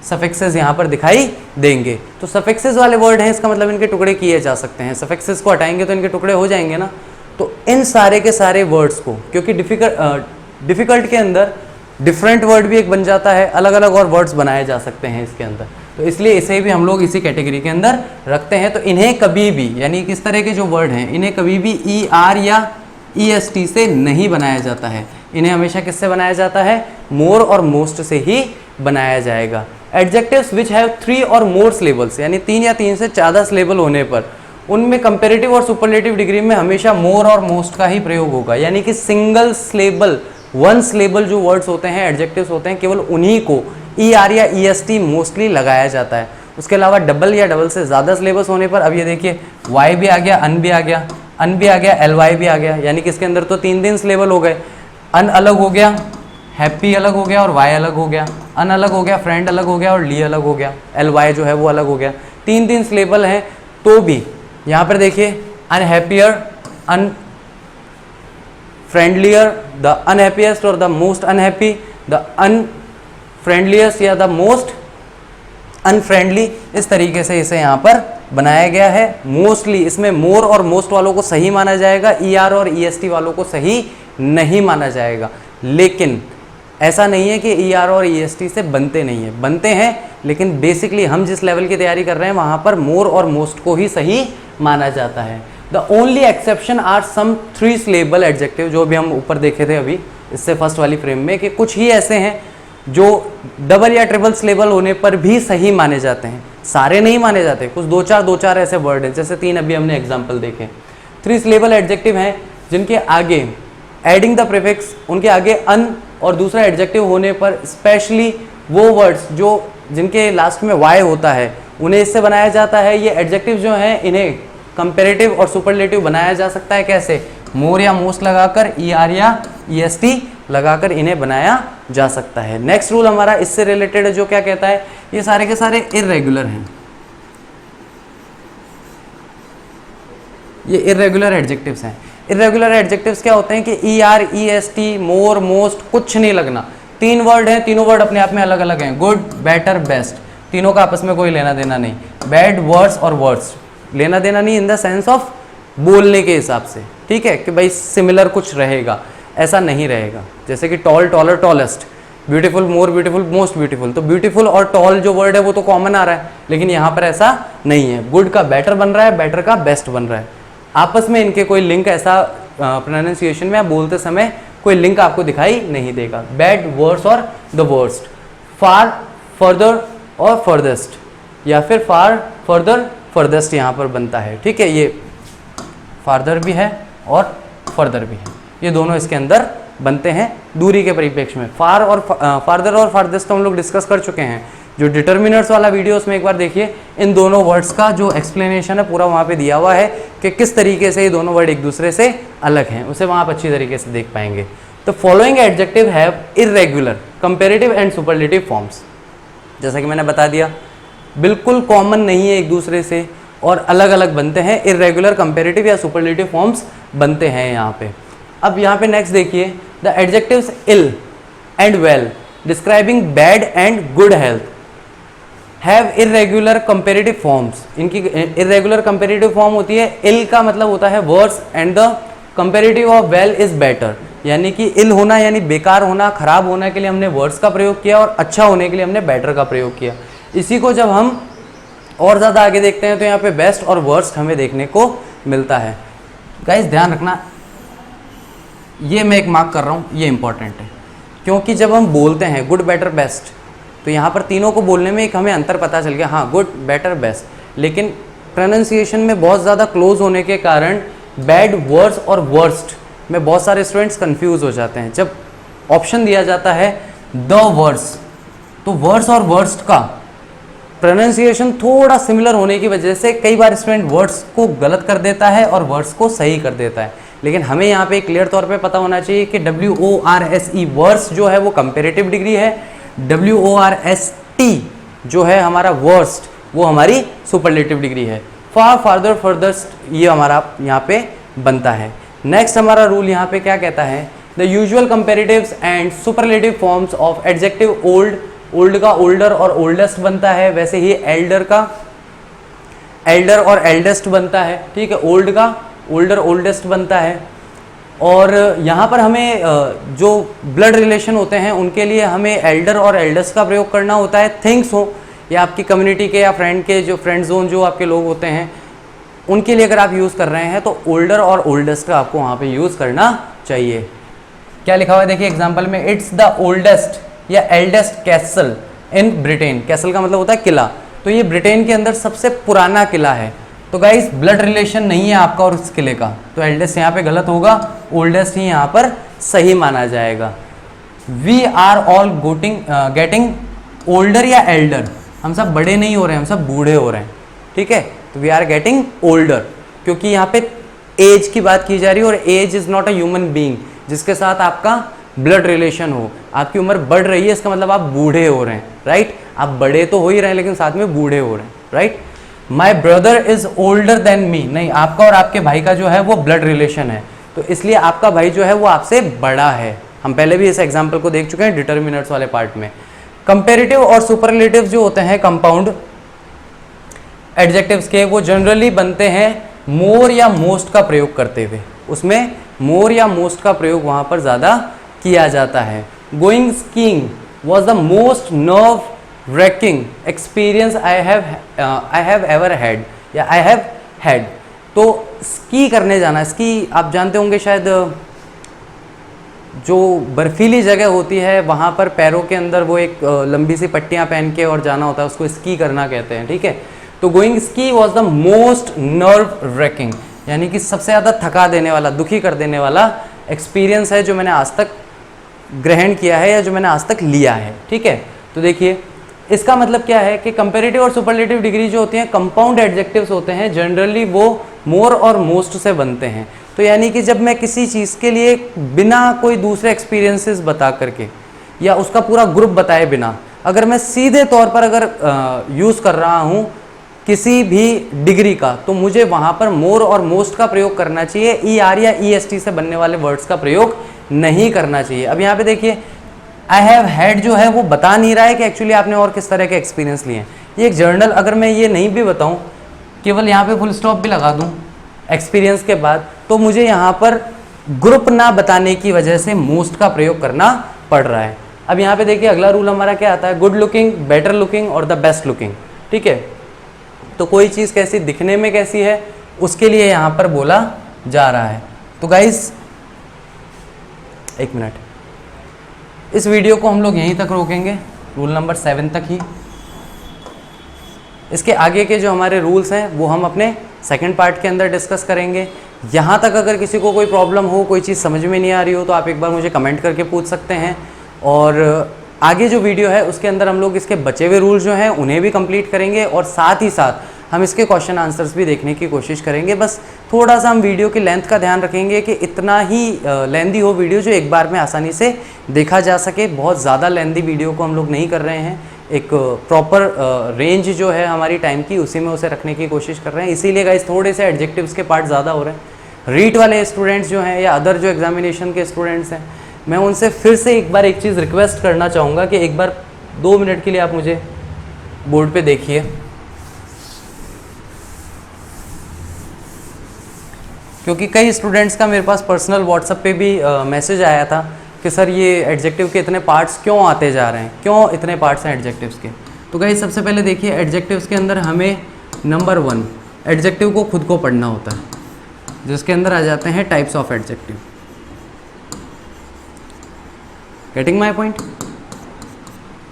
सफिक्सेस यहाँ पर दिखाई देंगे। तो सफिक्सेस वाले वर्ड हैं, इसका मतलब इनके टुकड़े किए जा सकते हैं। सफिक्सेस को हटाएंगे तो इनके टुकड़े हो जाएंगे ना। तो इन सारे के सारे वर्ड्स को, क्योंकि डिफिकल्ट के अंदर डिफरेंट वर्ड भी एक बन जाता है, अलग अलग और वर्ड्स बनाए जा सकते हैं इसके अंदर, तो इसलिए इसे भी हम लोग इसी कैटेगरी के अंदर रखते हैं। तो इन्हें कभी भी, यानी किस तरह के जो वर्ड हैं, इन्हें कभी भी ई आर या ई एस टी से नहीं बनाया जाता है। इन्हें हमेशा किससे बनाया जाता है? मोर और मोस्ट से ही बनाया जाएगा। एडजेक्टिव्स विच हैव 3 और मोर सिलेबल्स, यानी 3 या 3 से ज़्यादा सिलेबल होने पर उनमें कंपेरेटिव और सुपरलेटिव डिग्री में हमेशा मोर और मोस्ट का ही प्रयोग होगा। यानी कि सिंगल सिलेबल, 1 सिलेबल जो वर्ड्स होते हैं, एडजेक्टिव्स होते हैं, केवल उन्हीं को ई आर या ई एस टी मोस्टली लगाया जाता है। उसके अलावा डबल या डबल से ज़्यादा सिलेबस होने पर, अब ये देखिए वाई भी आ गया, अन भी आ गया, अन भी आ गया, एल वाई भी आ गया, यानी कि इसके अंदर तो 3 सिलेबल हो गए। अन अलग हो गया, हैप्पी अलग हो गया और वाई अलग हो गया, अन अलग हो गया, फ्रेंड अलग हो गया और ली अलग हो गया, एल वाई जो है वो अलग हो गया। 3 सिलेबल हैं तो भी यहाँ पर देखिए अनहैप्पियर, अन फ्रेंडलियर, द अनहैप्पीएस्ट और द मोस्ट अनहैप्पी, द अनफ्रेंडलियस्ट या द मोस्ट अनफ्रेंडली, इस तरीके से इसे यहाँ पर बनाया गया है। मोस्टली इसमें मोर और मोस्ट वालों को सही माना जाएगा, ई आर और ई एस टी वालों को सही नहीं माना जाएगा। लेकिन ऐसा नहीं है कि ई आर और ई एस टी से बनते नहीं है, बनते हैं, लेकिन बेसिकली हम जिस लेवल की तैयारी कर रहे हैं वहाँ पर मोर और मोस्ट को ही सही माना जाता है। The only exception are some 3 syllable adjective, जो भी हम ऊपर देखे थे अभी इससे फर्स्ट वाली फ्रेम में, कि कुछ ही ऐसे हैं जो डबल या ट्रिपल सिलेबल होने पर भी सही माने जाते हैं। सारे नहीं माने जाते, कुछ 2-4 ऐसे वर्ड हैं, जैसे 3 अभी हमने एग्जाम्पल देखे। 3 सिलेबल एडजेक्टिव हैं जिनके आगे एडिंग द प्रीफिक्स, उनके आगे अन और दूसरा एडजेक्टिव होने पर स्पेशली वो वर्ड्स जो जिनके लास्ट में वाई होता है उन्हें इससे बनाया जाता है। ये एडजेक्टिव जो हैं इन्हें कंपेरेटिव और सुपरलेटिव बनाया जा सकता है। कैसे? मोर या मोस्ट लगाकर, ई आर या ई एस टी लगाकर इन्हें बनाया जा सकता है। नेक्स्ट रूल हमारा इससे रिलेटेड है, जो क्या कहता है, ये सारे के सारे इर्रेगुलर हैं, ये इर्रेगुलर एडजेक्टिव्स हैं। इर्रेगुलर एडजेक्टिव्स क्या होते हैं कि E R, E S T, more, most कुछ नहीं लगना। 3 वर्ड हैं, तीनों वर्ड अपने आप में अलग अलग हैं, गुड, बेटर, बेस्ट, तीनों का आपस में कोई लेना देना नहीं। बैड, वर्स और वर्स्ट, लेना देना नहीं इन द सेंस ऑफ बोलने के हिसाब से, ठीक है, कि भाई सिमिलर कुछ रहेगा, ऐसा नहीं रहेगा। जैसे कि tall, taller, tallest, beautiful, more beautiful, most beautiful, तो ब्यूटीफुल और टॉल जो वर्ड है वो तो कॉमन आ रहा है, लेकिन यहाँ पर ऐसा नहीं है। गुड का बेटर बन रहा है, बेटर का बेस्ट बन रहा है। आपस में इनके कोई लिंक ऐसा प्रोनाउंसिएशन में आप बोलते समय कोई लिंक आपको दिखाई नहीं देगा। बैड, वर्स और द वर्स्ट, फार, फर्दर और फर्देस्ट, या फिर फार, फर्दर, फर्देस्ट यहाँ पर बनता है, ठीक है। ये फार्दर भी है और फर्दर भी है, ये दोनों इसके अंदर बनते हैं दूरी के परिप्रेक्ष्य में। फार और फार्दर और फार्देस्ट तो हम लोग डिस्कस कर चुके हैं जो डिटर्मिनर्स वाला वीडियो उसमें एक बार देखिए, इन दोनों वर्ड्स का जो एक्सप्लेनेशन है पूरा वहाँ पे दिया हुआ है कि किस तरीके से ये दोनों वर्ड एक दूसरे से अलग हैं, उसे वहाँ आप अच्छी तरीके से देख पाएंगे। तो following adjective have irregular, comparative and superlative forms. जैसा कि मैंने बता दिया, बिल्कुल कॉमन नहीं है एक दूसरे से और अलग अलग बनते हैं, इर्रेगुलर, कंपेरेटिव या सुपरलेटिव फॉर्म्स बनते हैं यहाँ पे। अब यहाँ पे नेक्स्ट देखिए, the adjectives ill and well describing bad and good health have irregular comparative forms. इनकी इर्रेगुलर कंपेरेटिव फॉर्म होती है, इल का मतलब होता है worse and the comparative of well is better, यानी कि इल होना यानी बेकार होना, खराब होने के लिए हमने वर्स का प्रयोग किया और अच्छा होने के लिए हमने बेटर का प्रयोग किया। इसी को जब हम और ज़्यादा आगे देखते हैं तो यहाँ पे बेस्ट और वर्स्ट हमें देखने को मिलता है। गाइस ध्यान रखना, ये मैं एक मार्क कर रहा हूँ, ये इंपॉर्टेंट है, क्योंकि जब हम बोलते हैं गुड बेटर बेस्ट तो यहाँ पर तीनों को बोलने में एक हमें अंतर पता चल गया, हाँ गुड बेटर बेस्ट, लेकिन प्रोनाउंसिएशन में बहुत ज़्यादा क्लोज होने के कारण बैड, वर्स और वर्स्ट में बहुत सारे स्टूडेंट्स कंफ्यूज हो जाते हैं। जब ऑप्शन दिया जाता है द वर्स, तो वर्स और वर्स्ट का प्रोनाउंसिएशन थोड़ा सिमिलर होने की वजह से कई बार स्टूडेंट वर्ड्स को गलत कर देता है और वर्ड्स को सही कर देता है। लेकिन हमें यहाँ पे क्लियर तौर पे पता होना चाहिए कि WORSE वर्स जो है वो कंपेरेटिव डिग्री है, WORST जो है हमारा वर्स्ट वो हमारी सुपरलेटिव डिग्री है। फार, फार्दर, फर्दर्स्ट ये हमारा यहाँ पे बनता है। नेक्स्ट हमारा रूल यहाँ पे क्या कहता है, the usual comparatives and superlative forms of adjective old, old का ओल्डर और ओल्डेस्ट बनता है, वैसे ही एल्डर का एल्डर और एल्डेस्ट बनता है, ठीक है, ओल्ड का ओल्डर ओल्डेस्ट बनता है। और यहाँ पर हमें जो ब्लड रिलेशन होते हैं उनके लिए हमें एल्डर और एल्डेस्ट का प्रयोग करना होता है। थिंग्स हो या आपकी कम्युनिटी के या फ्रेंड के जो फ्रेंड जोन जो आपके लोग होते हैं उनके लिए अगर आप यूज़ कर रहे हैं तो ओल्डर और ओल्डेस्ट का आपको वहाँ पे यूज़ करना चाहिए। क्या लिखा हुआ है देखिए एग्जाम्पल में, इट्स द ओल्डेस्ट या eldest castle in Britain. Castle का मतलब होता है किला, तो ये ब्रिटेन के अंदर सबसे पुराना किला है। तो गाइस ब्लड रिलेशन नहीं है आपका और उस किले का, तो एल्डेस्ट यहाँ पे गलत होगा, ओल्डेस्ट ही यहाँ पर सही माना जाएगा। We are all getting older या एल्डर, हम सब बड़े नहीं हो रहे हैं, हम सब बूढ़े हो रहे हैं, ठीक है। तो वी आर गेटिंग ओल्डर, क्योंकि यहाँ पे एज की बात की जा रही है और age is not a human being जिसके साथ आपका ब्लड रिलेशन हो। आपकी उम्र बढ़ रही है, इसका मतलब आप बूढ़े हो रहे हैं, राइट। आप बड़े तो हो ही रहे हैं लेकिन साथ में बूढ़े हो रहे हैं, right. My brother is older than me, नहीं, आपका और आपके भाई का जो है वो ब्लड रिलेशन है, तो इसलिए आपका भाई जो है वो आपसे बड़ा है। हम पहले भी इस एग्जाम्पल को देख चुके हैं डिटर्मिनर्स वाले पार्ट में। कंपेरेटिव और सुपरलेटिव जो होते हैं कंपाउंड एडजेक्टिव्स के, वो जनरली बनते हैं मोर या मोस्ट का प्रयोग करते हुए, उसमें मोर या मोस्ट का प्रयोग वहाँ पर ज़्यादा किया जाता है। Going skiing was the most nerve wrecking experience I have ever had या I have had। तो स्की करने जाना, स्की आप जानते होंगे शायद, जो बर्फीली जगह होती है वहाँ पर पैरों के अंदर वो एक लंबी सी पट्टियाँ पहन के और जाना होता है, उसको स्की करना कहते हैं, ठीक है। तो going ski was the most nerve racking, यानी कि सबसे ज़्यादा थका देने वाला, दुखी कर देने वाला एक्सपीरियंस है जो मैंने आज तक ग्रहण किया है या जो मैंने आज तक लिया है, ठीक है। तो देखिए इसका मतलब क्या है कि कंपेरेटिव और सुपरलेटिव डिग्री जो होती हैं कंपाउंड एडजेक्टिव्स होते हैं, जनरली वो मोर और मोस्ट से बनते हैं। तो यानी कि जब मैं किसी चीज़ के लिए बिना कोई दूसरे एक्सपीरियंसेस बता करके या उसका पूरा ग्रुप बताए बिना अगर मैं सीधे तौर पर अगर यूज़ कर रहा हूँ किसी भी डिग्री का, तो मुझे वहाँ पर मोर और मोस्ट का प्रयोग करना चाहिए, ER या EST से बनने वाले वर्ड्स का प्रयोग नहीं करना चाहिए। अब यहाँ पे देखिए आई हैव हैड जो है वो बता नहीं रहा है कि एक्चुअली आपने और किस तरह के एक्सपीरियंस लिए हैं। ये एक जर्नल, अगर मैं ये नहीं भी बताऊं, केवल यहाँ पे फुल स्टॉप भी लगा दूं एक्सपीरियंस के बाद, तो मुझे यहाँ पर ग्रुप ना बताने की वजह से मोस्ट का प्रयोग करना पड़ रहा है। अब यहाँ पे देखिए अगला रूल हमारा क्या आता है, गुड लुकिंग, बेटर लुकिंग और द बेस्ट लुकिंग, ठीक है। तो कोई चीज़ कैसी दिखने में कैसी है उसके लिए यहाँ पर बोला जा रहा है। तो गाइस एक मिनट, इस वीडियो को हम लोग यहीं तक रोकेंगे, रूल नंबर 7 तक ही। इसके आगे के जो हमारे रूल्स हैं वो हम अपने सेकंड पार्ट के अंदर डिस्कस करेंगे। यहाँ तक अगर किसी को कोई प्रॉब्लम हो, कोई चीज़ समझ में नहीं आ रही हो, तो आप एक बार मुझे कमेंट करके पूछ सकते हैं। और आगे जो वीडियो है उसके अंदर हम लोग इसके बचे हुए रूल्स जो हैं उन्हें भी कंप्लीट करेंगे और साथ ही साथ हम इसके क्वेश्चन आंसर्स भी देखने की कोशिश करेंगे। बस थोड़ा सा हम वीडियो की लेंथ का ध्यान रखेंगे कि इतना ही लेंदी हो वीडियो जो एक बार में आसानी से देखा जा सके। बहुत ज़्यादा लेंदी वीडियो को हम लोग नहीं कर रहे हैं, एक प्रॉपर रेंज जो है हमारी टाइम की उसी में उसे रखने की कोशिश कर रहे हैं। इसीलिए गाइस थोड़े से एडजेक्टिव्स के पार्ट ज़्यादा हो रहे हैं। रीट वाले स्टूडेंट्स जो हैं या अदर जो एग्जामिनेशन के स्टूडेंट्स हैं, मैं उनसे फिर से एक बार एक चीज़ रिक्वेस्ट करना चाहूँगा कि एक बार 2 मिनट के लिए आप मुझे बोर्ड पे देखिए, क्योंकि कई स्टूडेंट्स का मेरे पास पर्सनल व्हाट्सएप पे भी मैसेज आया था कि सर ये एडजेक्टिव के इतने पार्ट्स क्यों आते जा रहे हैं, क्यों इतने पार्ट्स हैं एडजेक्टिव्स के। तो गाइस सबसे पहले देखिए, एडजेक्टिव्स के अंदर हमें नंबर 1 एडजेक्टिव को खुद को पढ़ना होता है, जिसके अंदर आ जाते हैं types of adjective. Getting my point.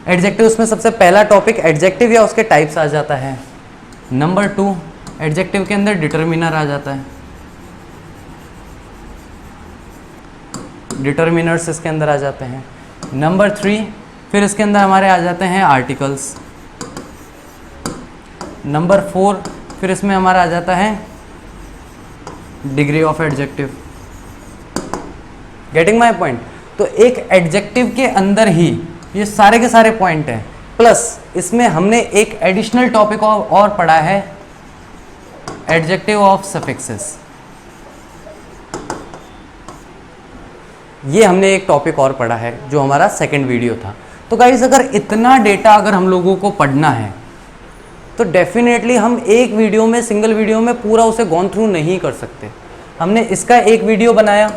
Adjectives में सबसे पहला टॉपिक एडजेक्टिव या उसके टाइप्स आ जाता है। नंबर 2 एडजेक्टिव के अंदर डिटरमिनर आ जाता है, डिटरमिनर्स इसके अंदर आ जाते हैं। नंबर 3 फिर इसके अंदर हमारे आ जाते हैं आर्टिकल्स। नंबर 4 फिर इसमें हमारा आ जाता है degree of adjective. Getting my point. तो एक एडजेक्टिव के अंदर ही ये सारे के सारे पॉइंट हैं, प्लस इसमें हमने एक एडिशनल टॉपिक और पढ़ा है, एडजेक्टिव ऑफ सफिक्सेस। ये हमने एक टॉपिक और पढ़ा है जो हमारा सेकंड वीडियो था। तो गाइस अगर इतना डेटा अगर हम लोगों को पढ़ना है तो डेफिनेटली हम एक वीडियो में, सिंगल वीडियो में पूरा उसे गॉन थ्रू नहीं कर सकते। हमने इसका एक वीडियो बनाया,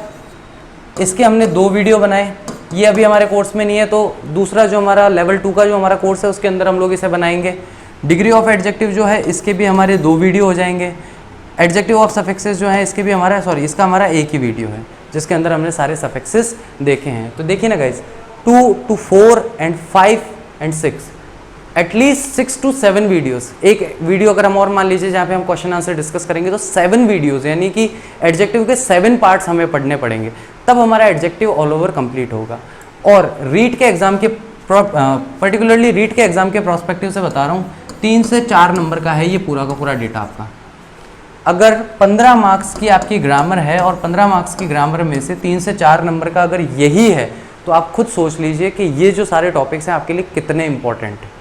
इसके हमने 2 वीडियो बनाए, ये अभी हमारे कोर्स में नहीं है, तो दूसरा जो हमारा लेवल 2 का जो हमारा कोर्स है उसके अंदर हम लोग इसे बनाएंगे। डिग्री ऑफ एडजेक्टिव जो है इसके भी हमारे 2 वीडियो हो जाएंगे। एडजेक्टिव ऑफ सफिक्सेस जो है इसके भी हमारा इसका हमारा एक ही वीडियो है जिसके अंदर हमने सारे सफिक्सेस देखे हैं। तो देखिए ना guys, 2 to 4 and 5 and 6 at least 6 to 7 videos. एक वीडियो अगर हम और मान लीजिए जहाँ पे हम क्वेश्चन आंसर डिस्कस करेंगे तो 7 वीडियोस, यानी कि एडजेक्टिव के 7 पार्ट्स हमें पढ़ने पड़ेंगे, तब हमारा एडजेक्टिव ऑल ओवर कंप्लीट होगा। और रीट के एग्जाम के पर्टिकुलरली रीट के एग्जाम के प्रोस्पेक्टिव से बता रहा हूँ, 3 से 4 नंबर का है ये पूरा का पूरा डेटा आपका। अगर 15 मार्क्स की आपकी ग्रामर है और 15 मार्क्स की ग्रामर में से 3 से 4 नंबर का अगर यही है, तो आप खुद सोच लीजिए कि ये जो सारे टॉपिक्स हैं आपके लिए कितने इंपॉर्टेंट हैं।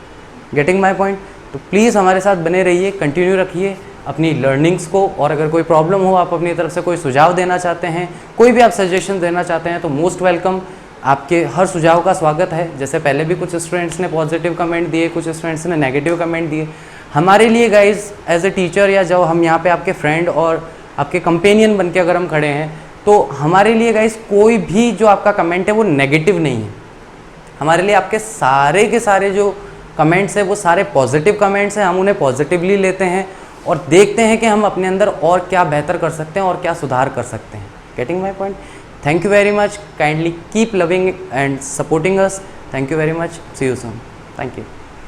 Getting my point. तो प्लीज़ हमारे साथ बने रहिए, कंटिन्यू रखिए अपनी लर्निंग्स को, और अगर कोई प्रॉब्लम हो, आप अपनी तरफ से कोई सुझाव देना चाहते हैं, कोई भी आप सजेशन देना चाहते हैं, तो मोस्ट वेलकम। आपके हर सुझाव का स्वागत है। जैसे पहले भी कुछ स्टूडेंट्स ने पॉजिटिव कमेंट दिए, कुछ स्टूडेंट्स ने नेगेटिव कमेंट दिए। हमारे लिए गाइज एज ए टीचर, या जब हम यहाँ पे आपके फ्रेंड और आपके कंपेनियन बन के अगर हम खड़े हैं, तो हमारे लिए गाइज कोई भी जो आपका कमेंट है वो नेगेटिव नहीं है। हमारे लिए आपके सारे के सारे जो कमेंट्स हैं वो सारे पॉजिटिव कमेंट्स हैं। हम उन्हें पॉजिटिवली लेते हैं और देखते हैं कि हम अपने अंदर और क्या बेहतर कर सकते हैं और क्या सुधार कर सकते हैं। Getting my point. Thank you very much. Kindly keep loving and supporting us. Thank you very much. See you soon. Thank you.